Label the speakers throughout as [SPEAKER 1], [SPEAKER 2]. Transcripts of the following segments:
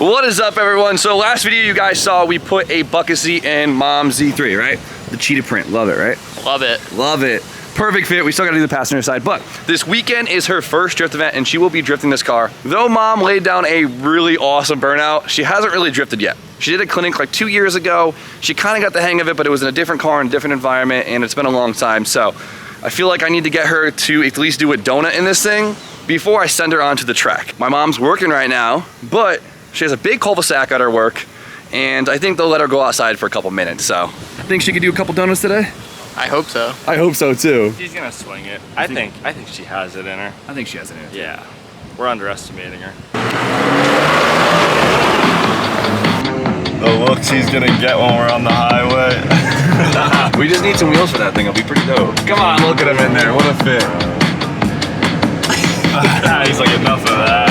[SPEAKER 1] What is up, everyone? So last video you guys saw, we put a bucket seat in Mom's Z3, right? The cheetah print, love it, right?
[SPEAKER 2] Love it.
[SPEAKER 1] Love it. Perfect fit. We still gotta do the passenger side, but this weekend is her first drift event and she will be drifting this car. Though Mom laid down a really awesome burnout, she hasn't really drifted yet. She did a clinic like 2 years ago. She kind of got the hang of it, but it was in a different car in a different environment, and it's been a long time. So I feel like I need to get her to at least do a donut in this thing before I send her onto the track. My mom's working right now, but she has a big cul-de-sac at her work, and I think they'll let her go outside for a couple minutes. So I think she could do a couple donuts today.
[SPEAKER 2] I hope so.
[SPEAKER 1] I hope so too.
[SPEAKER 2] She's gonna swing it. I think she has it in her.
[SPEAKER 1] I think she has it in her.
[SPEAKER 2] Yeah. We're underestimating her.
[SPEAKER 3] The look she's gonna get when we're on the highway.
[SPEAKER 1] We just need some wheels for that thing. It'll be pretty dope. Come on, look at him in there. What a fit.
[SPEAKER 3] He's like, enough of that.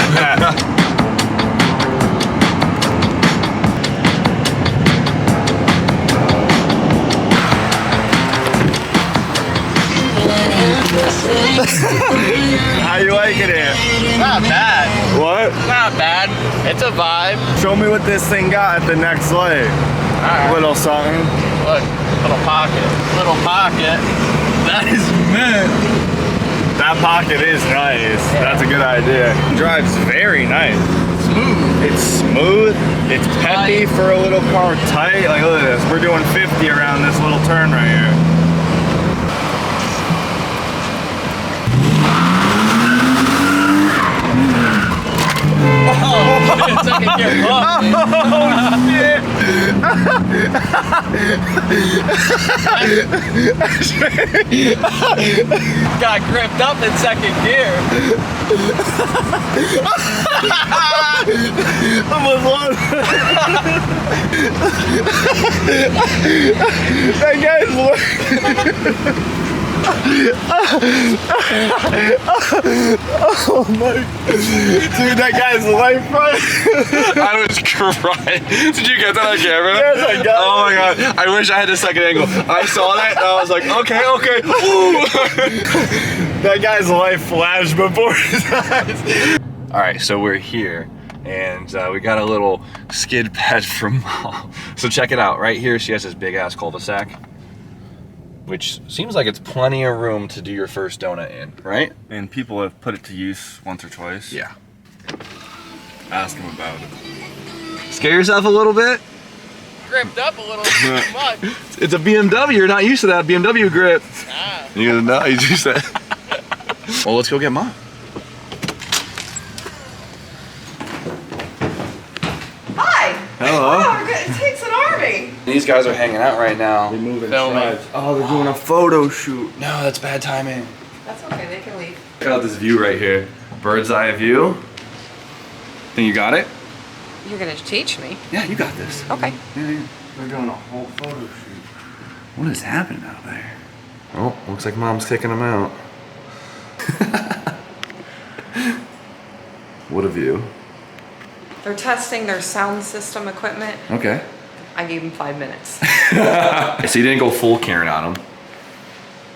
[SPEAKER 3] How you liking it?
[SPEAKER 2] Not bad.
[SPEAKER 3] What?
[SPEAKER 2] Not bad. It's a vibe.
[SPEAKER 3] Show me what this thing got at the next leg.
[SPEAKER 2] Alright.
[SPEAKER 3] Little something.
[SPEAKER 2] Look, little pocket. Little pocket.
[SPEAKER 3] That is mint. That pocket is nice. Yeah. That's a good idea. Drives very nice.
[SPEAKER 2] Smooth.
[SPEAKER 3] It's smooth. It's peppy for a little car. Tight. Like, look at this. We're doing 50 around this little turn right here.
[SPEAKER 2] It's like a gear pump.
[SPEAKER 3] Oh shit!
[SPEAKER 2] Got gripped up in second gear.
[SPEAKER 3] Almost won. That guy's oh my, dude, that guy's life, right?
[SPEAKER 1] I was crying. Did you get that on camera?
[SPEAKER 3] Yes, I got it.
[SPEAKER 1] Oh my god. I wish I had a second angle. I saw that and I was like, okay, okay. Ooh.
[SPEAKER 3] That guy's life flashed before his eyes.
[SPEAKER 1] All right, so we're here and we got a little skid pad from Mom. So check it out. Right here, she has this big ass cul-de-sac, which seems like it's plenty of room to do your first donut in, right?
[SPEAKER 3] And people have put it to use once or twice.
[SPEAKER 1] Yeah.
[SPEAKER 3] Ask them about it.
[SPEAKER 1] Scare yourself a little bit?
[SPEAKER 2] Gripped up a little too much.
[SPEAKER 1] It's a BMW, you're not used to that BMW grip.
[SPEAKER 2] Ah.
[SPEAKER 1] You gotta know, you just said. Well, let's go get Mom.
[SPEAKER 4] Hi!
[SPEAKER 1] Hello.
[SPEAKER 4] Wow, it takes an army!
[SPEAKER 1] These guys are hanging out right now.
[SPEAKER 3] They're moving
[SPEAKER 2] Filming.
[SPEAKER 3] sides. Oh, they're doing a photo shoot.
[SPEAKER 1] No, that's bad timing.
[SPEAKER 4] That's okay, they can leave.
[SPEAKER 1] Check out this view right here. Bird's eye view. Think you got it?
[SPEAKER 4] You're gonna teach me.
[SPEAKER 1] Yeah, you got this.
[SPEAKER 4] Okay.
[SPEAKER 1] Yeah.
[SPEAKER 3] They're doing a whole photo shoot.
[SPEAKER 1] What is happening out there? Oh, looks like Mom's kicking them out. What a view.
[SPEAKER 4] They're testing their sound system equipment.
[SPEAKER 1] Okay.
[SPEAKER 4] I gave them 5 minutes.
[SPEAKER 1] So you didn't go full Karen on them.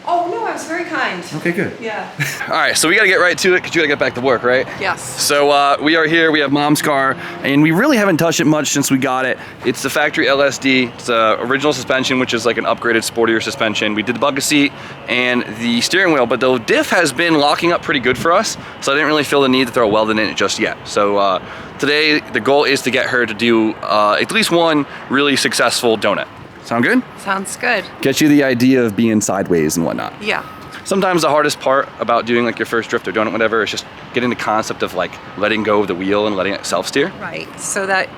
[SPEAKER 4] Oh no, I was very kind.
[SPEAKER 1] Okay, good.
[SPEAKER 4] Yeah.
[SPEAKER 1] All right, so we gotta get right to it because you gotta get back to work, right?
[SPEAKER 4] Yes.
[SPEAKER 1] So we are here, we have Mom's car, and we really haven't touched it much since we got it. It's the factory LSD, it's original suspension, which is like an upgraded, sportier suspension. We did the bucket seat and the steering wheel, but the diff has been locking up pretty good for us, so I didn't really feel the need to throw a weld in it just yet. So today, the goal is to get her to do at least one really successful donut. Sound good?
[SPEAKER 4] Sounds good.
[SPEAKER 1] Get you the idea of being sideways and whatnot.
[SPEAKER 4] Yeah.
[SPEAKER 1] Sometimes the hardest part about doing like your first drift or donut, whatever, is just getting the concept of like letting go of the wheel and letting it self-steer.
[SPEAKER 4] Right. So that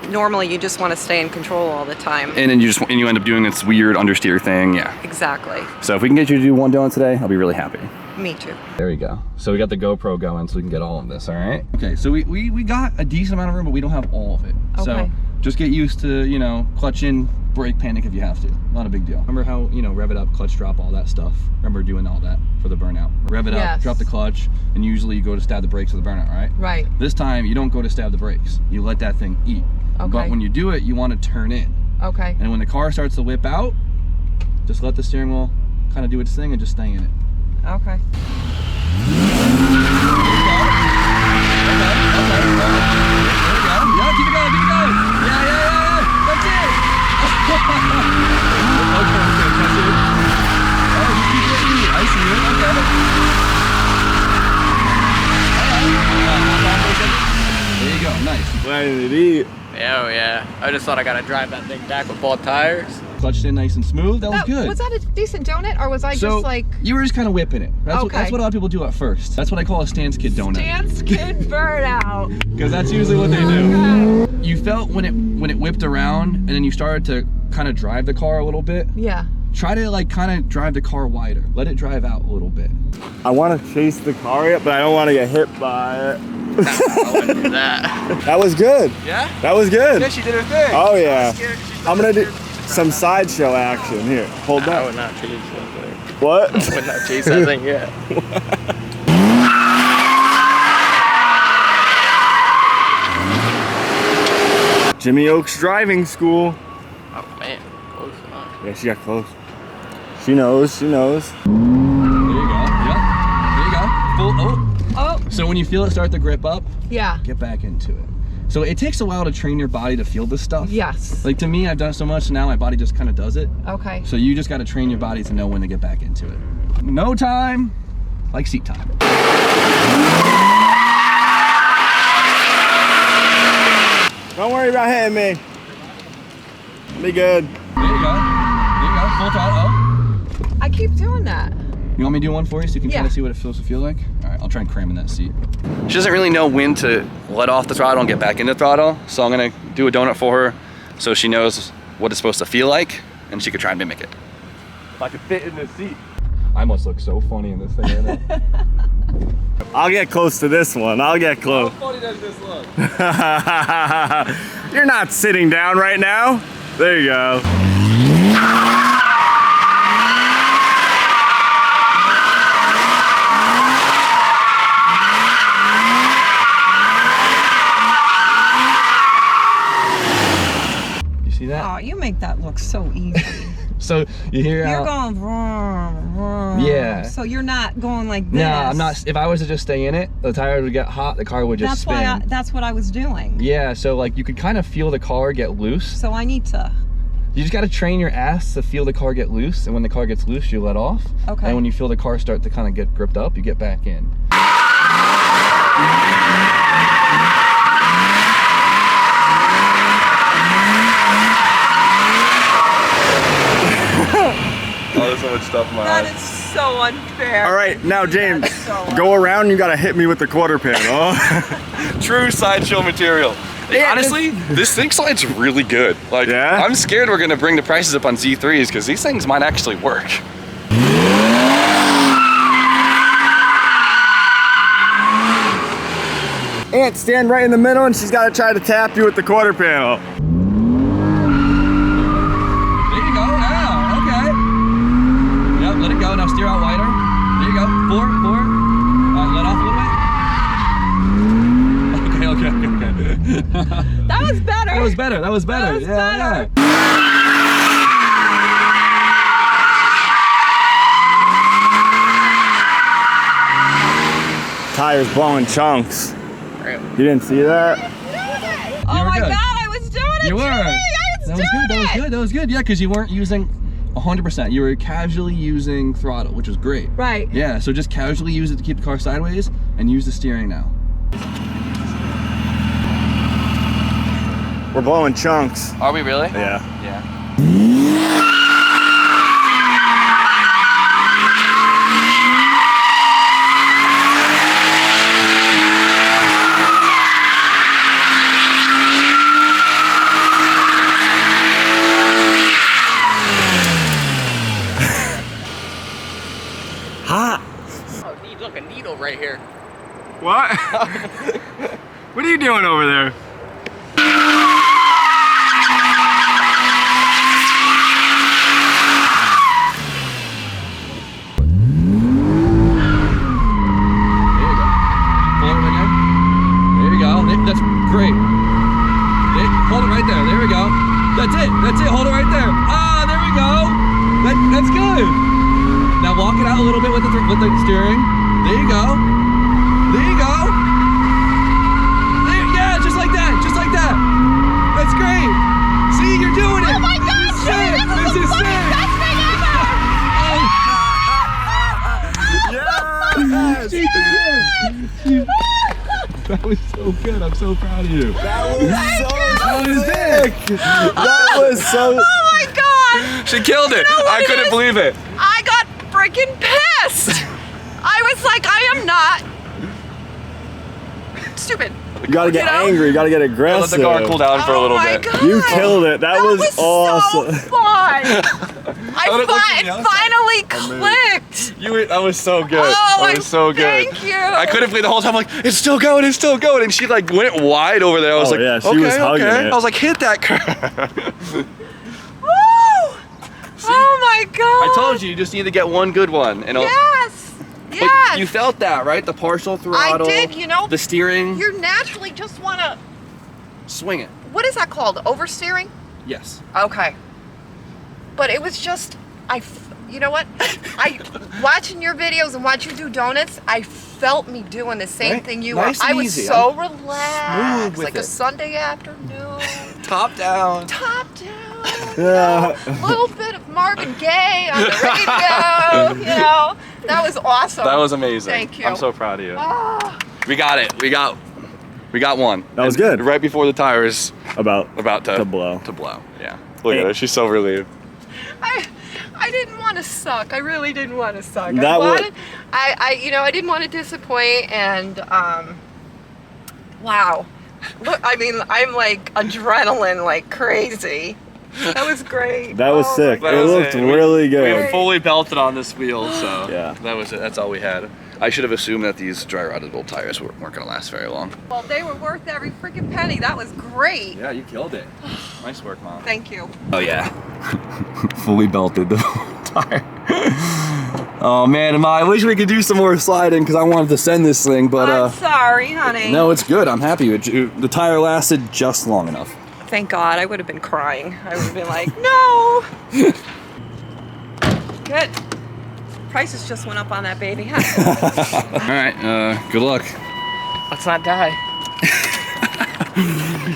[SPEAKER 4] normally you just want to stay in control all the time.
[SPEAKER 1] And then you end up doing this weird understeer thing, yeah.
[SPEAKER 4] Exactly.
[SPEAKER 1] So if we can get you to do one donut today, I'll be really happy.
[SPEAKER 4] Me too.
[SPEAKER 1] There we go. So we got the GoPro going so we can get all of this, all right? Okay, so we got a decent amount of room, but we don't have all of it.
[SPEAKER 4] Okay.
[SPEAKER 1] So just get used to, you know, clutch in, brake, panic if you have to. Not a big deal. Remember how, you know, rev it up, clutch drop, all that stuff. Remember doing all that for the burnout. Rev it up, drop the clutch, and usually you go to stab the brakes of the burnout, right?
[SPEAKER 4] Right.
[SPEAKER 1] This time, you don't go to stab the brakes. You let that thing eat.
[SPEAKER 4] Okay.
[SPEAKER 1] But when you do it, you want to turn in.
[SPEAKER 4] Okay.
[SPEAKER 1] And when the car starts to whip out, just let the steering wheel kind of do its thing and just stay in it.
[SPEAKER 4] Okay.
[SPEAKER 1] Yeah, keep it going.
[SPEAKER 3] Letting it eat.
[SPEAKER 2] Oh yeah. I just thought I gotta drive that thing back with both tires.
[SPEAKER 1] Clutched in nice and smooth. That was good.
[SPEAKER 4] Was that a decent donut, or was I
[SPEAKER 1] So
[SPEAKER 4] just like
[SPEAKER 1] you were just kind of whipping it. That's,
[SPEAKER 4] Okay.
[SPEAKER 1] that's what a lot of people do at first. That's what I call a stance kid donut.
[SPEAKER 4] dance kid burnout?
[SPEAKER 1] Because that's usually what they do. You felt when it whipped around, and then you started to kind of drive the car a little bit.
[SPEAKER 4] Yeah.
[SPEAKER 1] Try to like kind of drive the car wider. Let it drive out a little bit.
[SPEAKER 3] I want to chase the car up, but I don't want to get hit by it.
[SPEAKER 2] I wouldn't do that.
[SPEAKER 3] That was good.
[SPEAKER 2] Yeah?
[SPEAKER 3] That was good.
[SPEAKER 2] Yeah, she did her thing.
[SPEAKER 3] Oh yeah.
[SPEAKER 2] Scared 'cause she's
[SPEAKER 3] I'm gonna do
[SPEAKER 2] scared.
[SPEAKER 3] some sideshow action here. Hold
[SPEAKER 2] I
[SPEAKER 3] that.
[SPEAKER 2] would not chase that thing.
[SPEAKER 3] What?
[SPEAKER 2] I would not chase that thing yet.
[SPEAKER 3] Jimmy Oaks Driving School.
[SPEAKER 2] Oh man, close enough.
[SPEAKER 3] Yeah, she got close. She knows. She knows.
[SPEAKER 1] There you go. Yep. There you go. Full. Oh.
[SPEAKER 4] Oh,
[SPEAKER 1] So when you feel it start to grip up,
[SPEAKER 4] yeah.
[SPEAKER 1] get back into it. So it takes a while to train your body to feel this stuff.
[SPEAKER 4] Yes.
[SPEAKER 1] Like to me, I've done it so much, so now my body just kind of does it.
[SPEAKER 4] Okay.
[SPEAKER 1] So you just got to train your body to know when to get back into it. No time, like seat time.
[SPEAKER 3] Don't worry about hitting me. Be good.
[SPEAKER 1] There you go. There you go. Full throttle. Oh.
[SPEAKER 4] I keep doing that.
[SPEAKER 1] You want me to do one for you so you can
[SPEAKER 4] Yeah.
[SPEAKER 1] kind of see what it feels to feel like? All right, I'll try and cram in that seat. She doesn't really know when to let off the throttle and get back into throttle, so I'm gonna do a donut for her so she knows what it's supposed to feel like and she could try and mimic it.
[SPEAKER 3] If I could fit in this seat.
[SPEAKER 1] I must look so funny in this thing right now.
[SPEAKER 3] I'll get close to this one. I'll get close.
[SPEAKER 1] How funny does this look?
[SPEAKER 3] You're not sitting down right now. There you go.
[SPEAKER 1] You see that?
[SPEAKER 4] Oh, you make that look so easy.
[SPEAKER 1] So you hear
[SPEAKER 4] You're
[SPEAKER 1] how...
[SPEAKER 4] going vroom, vroom.
[SPEAKER 1] Yeah.
[SPEAKER 4] So you're not going like this.
[SPEAKER 1] No, I'm not. If I was to just stay in it, the tire would get hot, the car would just
[SPEAKER 4] That's
[SPEAKER 1] spin.
[SPEAKER 4] why. That's what I was doing.
[SPEAKER 1] Yeah, so like you could kind of feel the car get loose.
[SPEAKER 4] So I need to.
[SPEAKER 1] You just got to train your ass to feel the car get loose, and when the car gets loose, you let off.
[SPEAKER 4] Okay.
[SPEAKER 1] And when you feel the car start to kind of get gripped up, you get back in. Oh, there's so much stuff in my
[SPEAKER 4] That
[SPEAKER 1] eyes.
[SPEAKER 4] is so unfair.
[SPEAKER 3] All right, now James,
[SPEAKER 4] That's so
[SPEAKER 3] go around. You gotta hit me with the quarter panel.
[SPEAKER 1] True sideshow material.
[SPEAKER 3] Yeah,
[SPEAKER 1] Honestly, this thing slides really good. Like,
[SPEAKER 3] Yeah?
[SPEAKER 1] I'm scared we're gonna bring the prices up on Z3s because these things might actually work.
[SPEAKER 3] Aunt, stand right in the middle, and she's gotta try to tap you with the quarter panel.
[SPEAKER 1] There you go. Yeah. Okay. Yep. Let it go. Now steer out wider. There you go. Four. Let off a little bit. Okay.
[SPEAKER 4] That was better.
[SPEAKER 1] That was better. That was better.
[SPEAKER 4] That was
[SPEAKER 1] Yeah.
[SPEAKER 4] better.
[SPEAKER 3] Tires blowing chunks.
[SPEAKER 2] Really?
[SPEAKER 3] You didn't see that?
[SPEAKER 4] Oh
[SPEAKER 1] You were
[SPEAKER 4] my
[SPEAKER 1] good.
[SPEAKER 4] God, I was doing it.
[SPEAKER 1] You were.
[SPEAKER 4] Jimmy. I was
[SPEAKER 1] That was
[SPEAKER 4] doing
[SPEAKER 1] good. That was
[SPEAKER 4] it.
[SPEAKER 1] good. That was good. Yeah, because you weren't using 100%. You were casually using throttle, which was great.
[SPEAKER 4] Right.
[SPEAKER 1] Yeah. So just casually use it to keep the car sideways, and use the steering now.
[SPEAKER 3] We're blowing chunks.
[SPEAKER 2] Are we really?
[SPEAKER 3] Yeah.
[SPEAKER 2] Yeah.
[SPEAKER 3] Hot.
[SPEAKER 2] Oh, look, a needle right here.
[SPEAKER 3] What? What are you doing over there?
[SPEAKER 1] There you go. That's great. Hold it right there. There we go. That's it. That's it. Hold it right there. Ah, there we go. That's good. Now walk it out a little bit with the steering. There you go. There you go. There, yeah, just like that. Just like that. That's great. See, you're doing it.
[SPEAKER 4] Oh my God,
[SPEAKER 1] This is
[SPEAKER 4] Jimmy,
[SPEAKER 1] sick.
[SPEAKER 4] this is the
[SPEAKER 1] sick.
[SPEAKER 4] fucking best thing ever.
[SPEAKER 1] Oh,
[SPEAKER 3] Yes!
[SPEAKER 1] she did it. That was was so good. I'm so proud of you.
[SPEAKER 3] That was so sick. That was so.
[SPEAKER 4] Oh my God!
[SPEAKER 1] She killed it.
[SPEAKER 4] You know what
[SPEAKER 1] I
[SPEAKER 4] it
[SPEAKER 1] couldn't
[SPEAKER 4] is?
[SPEAKER 1] believe it.
[SPEAKER 4] I got freaking pissed. I was like, I am not stupid.
[SPEAKER 3] You gotta get angry. You gotta get
[SPEAKER 1] Let
[SPEAKER 3] aggressive.
[SPEAKER 1] the car cool down for a little bit.
[SPEAKER 4] God.
[SPEAKER 3] You killed it. That was awesome.
[SPEAKER 4] So fun. It finally clicked.
[SPEAKER 1] That was so good.
[SPEAKER 4] Oh,
[SPEAKER 1] that was so good.
[SPEAKER 4] Thank you.
[SPEAKER 1] I couldn't believe the whole time. I'm like, it's still going, it's still going. And she like went wide over there. I was
[SPEAKER 3] Oh,
[SPEAKER 1] like,
[SPEAKER 3] yeah, she
[SPEAKER 1] okay,
[SPEAKER 3] was hugging
[SPEAKER 1] okay.
[SPEAKER 3] it.
[SPEAKER 1] I was like, hit that car.
[SPEAKER 4] Woo! Oh my God.
[SPEAKER 1] I told you just need to get one good one. And
[SPEAKER 4] Yes.
[SPEAKER 1] but
[SPEAKER 4] Yes.
[SPEAKER 1] you felt that, right? The partial throttle.
[SPEAKER 4] I did, you know.
[SPEAKER 1] The steering.
[SPEAKER 4] You naturally just want to,
[SPEAKER 1] Swing it.
[SPEAKER 4] what is that called? Oversteering?
[SPEAKER 1] Yes.
[SPEAKER 4] Okay. But it was just, you know what? Watching your videos and watching you do donuts, I felt me doing the same
[SPEAKER 1] Right?
[SPEAKER 4] thing you
[SPEAKER 1] Nice
[SPEAKER 4] were.
[SPEAKER 1] and
[SPEAKER 4] I was
[SPEAKER 1] easy.
[SPEAKER 4] so
[SPEAKER 1] Smooth
[SPEAKER 4] relaxed,
[SPEAKER 1] with
[SPEAKER 4] like a
[SPEAKER 1] it.
[SPEAKER 4] Sunday afternoon,
[SPEAKER 1] Top down.
[SPEAKER 4] top down.
[SPEAKER 3] Yeah.
[SPEAKER 4] A little bit of Marvin Gaye on the radio, you know. That was awesome.
[SPEAKER 1] That was amazing.
[SPEAKER 4] Thank you.
[SPEAKER 1] I'm so proud of you.
[SPEAKER 4] Ah.
[SPEAKER 1] We got it. We got one.
[SPEAKER 3] That was
[SPEAKER 1] And
[SPEAKER 3] good.
[SPEAKER 1] Right before the tires
[SPEAKER 3] About
[SPEAKER 1] to
[SPEAKER 3] blow.
[SPEAKER 1] To blow. Yeah. Look at her. She's so relieved.
[SPEAKER 4] I didn't want to suck. I really didn't want to suck. I didn't want to disappoint, and wow. Look, I mean, I'm like adrenaline like crazy. That was great.
[SPEAKER 3] That was
[SPEAKER 4] Oh,
[SPEAKER 3] sick.
[SPEAKER 4] my
[SPEAKER 3] It
[SPEAKER 4] God.
[SPEAKER 3] looked really good.
[SPEAKER 1] We fully belted on this wheel, so
[SPEAKER 3] Yeah.
[SPEAKER 1] that was it. That's all we had. I should have assumed that these dry rotted bull tires weren't going to last very long.
[SPEAKER 4] Well, they were worth every freaking penny. That was great.
[SPEAKER 1] Yeah, you killed it. Nice work, Mom.
[SPEAKER 4] Thank you.
[SPEAKER 1] Oh yeah, fully belted the tire. Oh man, I wish we could do some more sliding because I wanted to send this thing, but
[SPEAKER 4] I'm sorry, honey.
[SPEAKER 1] no, it's good. I'm happy. The tire lasted just long enough.
[SPEAKER 4] Thank God. I would have been crying. I would have been like, no. Good. Prices just went up on that baby, huh?
[SPEAKER 1] All right, good luck.
[SPEAKER 2] Let's not die.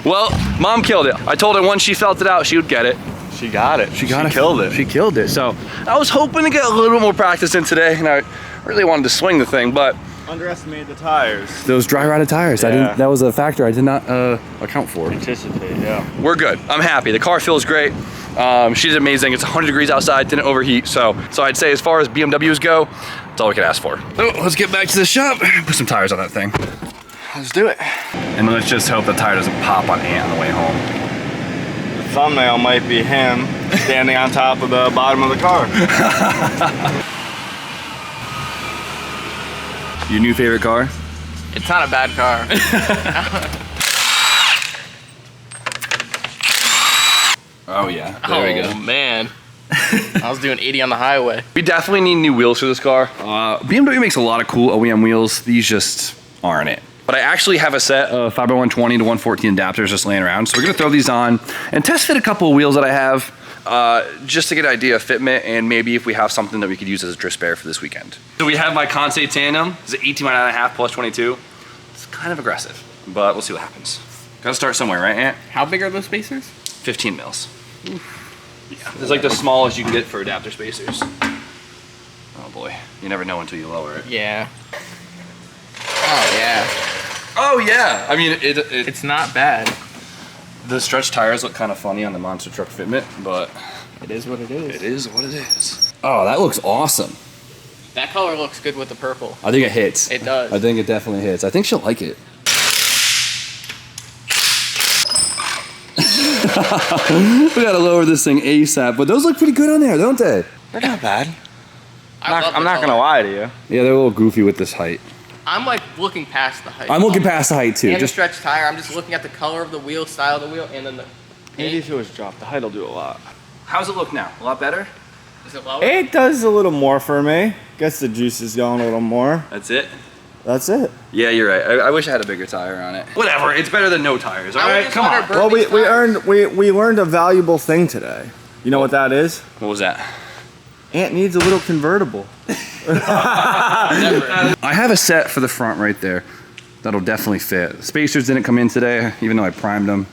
[SPEAKER 1] Well, Mom killed it. I told her once she felt it out, she would get it. She got it. She killed it. She killed it. So I was hoping to get a little bit more practice in today, and I really wanted to swing the thing, but
[SPEAKER 3] Underestimated the tires.
[SPEAKER 1] those dry rotted tires,
[SPEAKER 3] Yeah.
[SPEAKER 1] that was a factor I did not account for.
[SPEAKER 3] Anticipate, yeah.
[SPEAKER 1] We're good. I'm happy. The car feels great. She did amazing. It's 100 degrees outside, didn't overheat. So I'd say as far as BMWs go, that's all we can ask for. So let's get back to the shop, put some tires on that thing. Let's do it. And let's just hope the tire doesn't pop on Ant on the way home.
[SPEAKER 3] The thumbnail might be him standing on top of the bottom of the car.
[SPEAKER 1] Your new favorite car?
[SPEAKER 2] It's not a bad car.
[SPEAKER 1] Oh yeah, there we go.
[SPEAKER 2] Oh man. I was doing 80 on the highway.
[SPEAKER 1] We definitely need new wheels for this car. BMW makes a lot of cool OEM wheels. These just aren't it. But I actually have a set of 5x120 to 114 adapters just laying around. So we're gonna throw these on and test fit a couple of wheels that I have just to get an idea of fitment and maybe if we have something that we could use as a drift spare for this weekend. So we have my Conce Tandem. It's an 18.5 plus 22. It's kind of aggressive, but we'll see what happens. Gotta start somewhere, right, Ant?
[SPEAKER 2] How big are those spacers?
[SPEAKER 1] 15 mils. Yeah, it's like the smallest you can get for adapter spacers. Oh boy, you never know until you lower it.
[SPEAKER 2] Yeah. Oh yeah.
[SPEAKER 1] Oh yeah, I mean,
[SPEAKER 2] It's not bad.
[SPEAKER 1] the stretch tires look kind of funny on the monster truck fitment, but
[SPEAKER 2] It is what it is.
[SPEAKER 1] it is what it is. Oh, that looks awesome.
[SPEAKER 2] That color looks good with the purple.
[SPEAKER 1] I think it hits.
[SPEAKER 2] It does.
[SPEAKER 1] I think it definitely hits. I think she'll like it. We gotta lower this thing ASAP, but those look pretty good on there, don't they?
[SPEAKER 3] They're not bad.
[SPEAKER 2] I'm
[SPEAKER 3] I'm not gonna lie to you.
[SPEAKER 1] Yeah, they're a little goofy with this height.
[SPEAKER 2] I'm like looking past the height.
[SPEAKER 1] I'm looking past the height too.
[SPEAKER 2] And the
[SPEAKER 1] Just
[SPEAKER 2] stretch tire. I'm just looking at the color of the wheel, style of the wheel, and then the
[SPEAKER 3] Maybe
[SPEAKER 2] paint.
[SPEAKER 3] if it was dropped, the height will do a lot.
[SPEAKER 1] how's it look now? A lot better?
[SPEAKER 2] Is it lower?
[SPEAKER 3] It does a little more for me. Guess the juice is going a little more.
[SPEAKER 1] That's it?
[SPEAKER 3] That's it.
[SPEAKER 1] Yeah, you're right. I wish I had a bigger tire on it. Whatever, it's better than no tires,
[SPEAKER 2] I
[SPEAKER 1] all
[SPEAKER 2] would
[SPEAKER 1] right?
[SPEAKER 2] just
[SPEAKER 1] Come
[SPEAKER 2] let
[SPEAKER 1] on.
[SPEAKER 2] her burn
[SPEAKER 3] Well,
[SPEAKER 2] these tires.
[SPEAKER 3] we learned a valuable thing today. You know what that is?
[SPEAKER 1] What was that?
[SPEAKER 3] Ant needs a little convertible.
[SPEAKER 2] Never.
[SPEAKER 1] I have a set for the front right there. That'll definitely fit. Spacers didn't come in today, even though I primed them.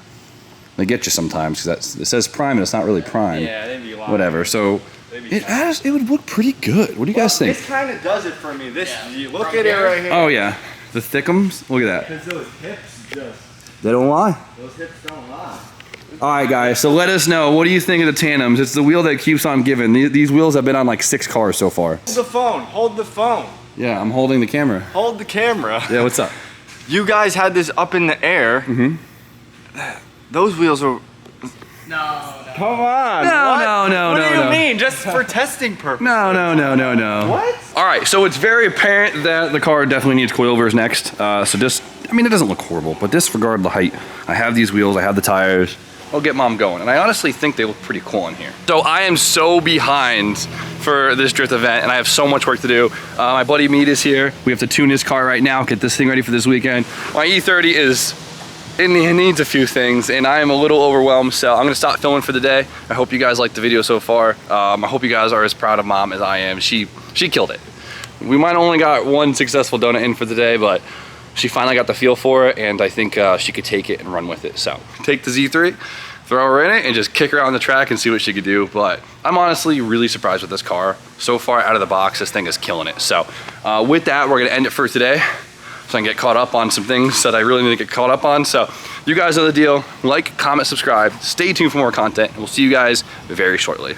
[SPEAKER 1] They get you sometimes because it says prime and it's not really prime.
[SPEAKER 3] Yeah, they'd be lying.
[SPEAKER 1] Whatever. So it would look pretty good. What do you guys think?
[SPEAKER 3] This kind of does it for me. This,
[SPEAKER 2] Yeah.
[SPEAKER 3] you look
[SPEAKER 2] From
[SPEAKER 3] at it
[SPEAKER 2] here?
[SPEAKER 3] right here.
[SPEAKER 1] Oh yeah, The thickums, look at that.
[SPEAKER 3] Because those hips just,
[SPEAKER 1] They don't lie.
[SPEAKER 3] those hips don't lie.
[SPEAKER 1] All right, guys, so let us know. What do you think of the tandems? It's the wheel that keeps on giving. These wheels have been on like 6 cars so far.
[SPEAKER 3] Hold the phone, hold the phone.
[SPEAKER 1] Yeah, I'm holding the camera.
[SPEAKER 3] Hold the camera.
[SPEAKER 1] Yeah, what's up?
[SPEAKER 3] You guys had this up in the air.
[SPEAKER 1] Mm-hmm.
[SPEAKER 3] Those wheels are,
[SPEAKER 2] No.
[SPEAKER 3] come on.
[SPEAKER 1] No.
[SPEAKER 3] What do you mean? Just for testing purposes?
[SPEAKER 1] No.
[SPEAKER 3] What?
[SPEAKER 1] All right, so it's very apparent that the car definitely needs coilovers next. So just, I mean, it doesn't look horrible, but disregard the height. I have these wheels, I have the tires. I'll get mom going. And I honestly think they look pretty cool in here. So I am so behind for this drift event and I have so much work to do. My buddy Mead is here. We have to tune his car right now, get this thing ready for this weekend. My E30 it needs a few things and I am a little overwhelmed, so I'm gonna stop filming for the day. I hope you guys liked the video so far. I hope you guys are as proud of mom as I am. She killed it. We might only got one successful donut in for the day, but she finally got the feel for it and I think she could take it and run with it. So take the Z3, throw her in it and just kick her on the track and see what she could do. But I'm honestly really surprised with this car. So far out of the box, this thing is killing it. So with that, we're gonna end it for today. So I can get caught up on some things that I really need to get caught up on. So you guys know the deal. Like, comment, subscribe. Stay tuned for more content. And we'll see you guys very shortly.